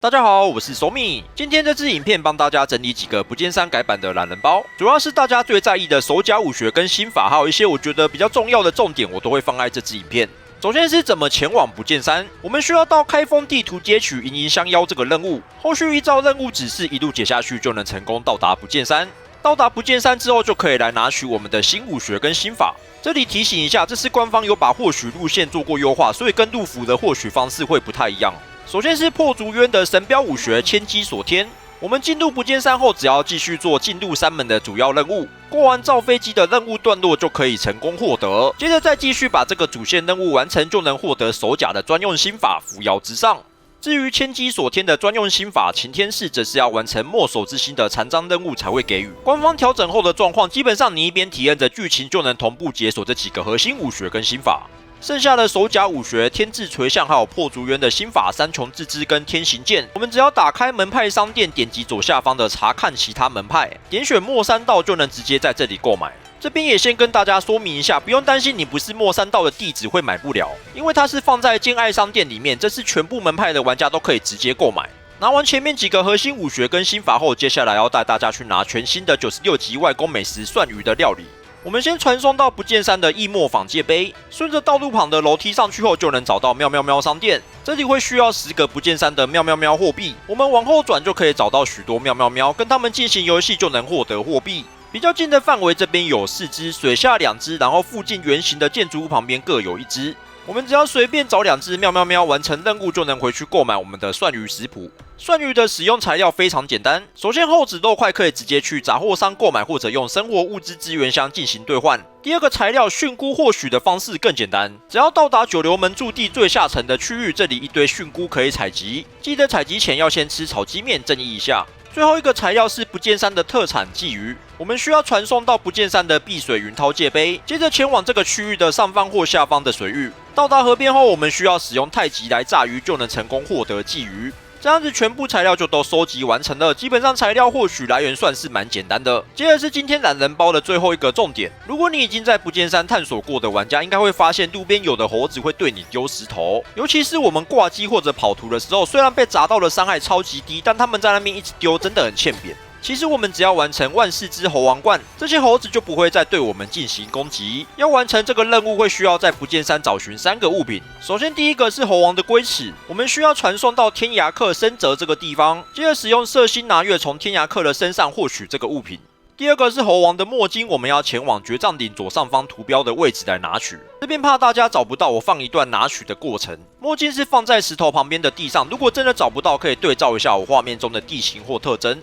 大家好，我是 Somi。今天这支影片帮大家整理几个不见山改版的懒人包，主要是大家最在意的手甲武学跟心法，还有一些我觉得比较重要的重点，我都会放在这支影片。首先是怎么前往不见山，我们需要到开封地图接取银银相邀这个任务，后续依照任务指示一路解下去，就能成功到达不见山。到达不见山之后，就可以来拿取我们的新武学跟心法。这里提醒一下，这次官方有把获取路线做过优化，所以跟陆服的获取方式会不太一样。首先是破竹渊的神标武学千机锁天，我们进入不见山后，只要继续做进入山门的主要任务，过完造飞机的任务段落就可以成功获得。接着再继续把这个主线任务完成，就能获得手甲的专用心法扶摇直上。至于千机锁天的专用心法擎天式，则是要完成墨守之心的残章任务才会给予。官方调整后的状况，基本上你一边体验着剧情，就能同步解锁这几个核心武学跟心法。剩下的手甲武学、天志垂象，还有破竹渊的心法三重自知跟天行剑，我们只要打开门派商店，点击左下方的查看其他门派，点选墨山道就能直接在这里购买。这边也先跟大家说明一下，不用担心你不是墨山道的地址会买不了，因为它是放在剑爱商店里面，这是全部门派的玩家都可以直接购买。拿完前面几个核心武学跟心法后，接下来要带大家去拿全新的96级外公美食蒜鱼的料理。我们先传送到不见山的异墨仿界碑，顺着道路旁的楼梯上去后，就能找到妙妙喵商店。这里会需要10个不见山的妙妙喵货币，我们往后转就可以找到许多妙妙喵，跟他们进行游戏就能获得货币。比较近的范围这边有4只，水下2只，然后附近圆形的建筑物旁边各有1只。我们只要随便找2只妙妙喵，完成任务就能回去购买我们的蒜鱼食谱。蒜鱼的使用材料非常简单，首先厚纸肉块可以直接去杂货商购买，或者用生活物资资源箱进行兑换。第二个材料蕈菇获取的方式更简单，只要到达九流门驻地最下层的区域，这里一堆蕈菇可以采集，记得采集前要先吃炒鸡面正义一下。最后一个材料是不见山的特产鲫鱼，我们需要传送到不见山的碧水云涛界碑，接着前往这个区域的上方或下方的水域。到达河边后，我们需要使用太极来炸鱼，就能成功获得鲫鱼。这样子全部材料就都收集完成了，基本上材料获取来源算是蛮简单的。接着是今天懒人包的最后一个重点，如果你已经在不见山探索过的玩家，应该会发现路边有的猴子会对你丢石头，尤其是我们挂机或者跑图的时候，虽然被砸到的伤害超级低，但他们在那边一直丢，真的很欠扁。其实我们只要完成万世之猴王冠，这些猴子就不会再对我们进行攻击。要完成这个任务，会需要在不见山找寻3个物品。首先第一个是猴王的龟齿，我们需要传送到天涯客深泽这个地方，接着使用色心拿月从天涯客的身上获取这个物品。第二个是猴王的墨晶，我们要前往决战顶左上方图标的位置来拿取。这边怕大家找不到，我放一段拿取的过程。墨晶是放在石头旁边的地上，如果真的找不到，可以对照一下我画面中的地形或特征。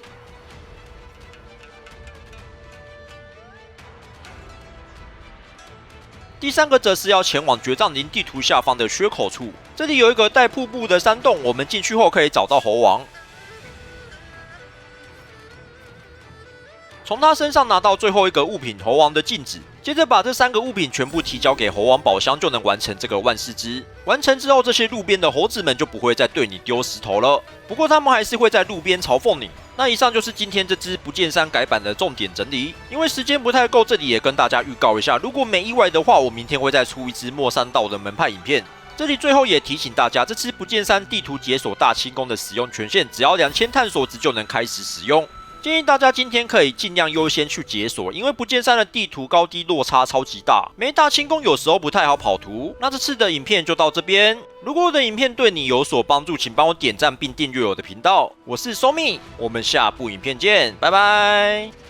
第3个则是要前往决战林地图下方的缺口处，这里有一个带瀑布的山洞，我们进去后可以找到猴王，从他身上拿到最后一个物品猴王的镜子，接着把这3个物品全部提交给猴王宝箱，就能完成这个万事之。完成之后，这些路边的猴子们就不会再对你丢石头了，不过他们还是会在路边嘲讽你。那以上就是今天这支不见山改版的重点整理，因为时间不太够，这里也跟大家预告一下，如果没意外的话，我明天会再出一支墨山道的门派影片。这里最后也提醒大家，这支不见山地图解锁大清宫的使用权限，只要2000探索值就能开始使用。建议大家今天可以尽量优先去解锁，因为不见山的地图高低落差超级大，没大清宫有时候不太好跑图。那这次的影片就到这边，如果我的影片对你有所帮助，请帮我点赞并订阅我的频道。我是 Somi， 我们下部影片见，拜拜。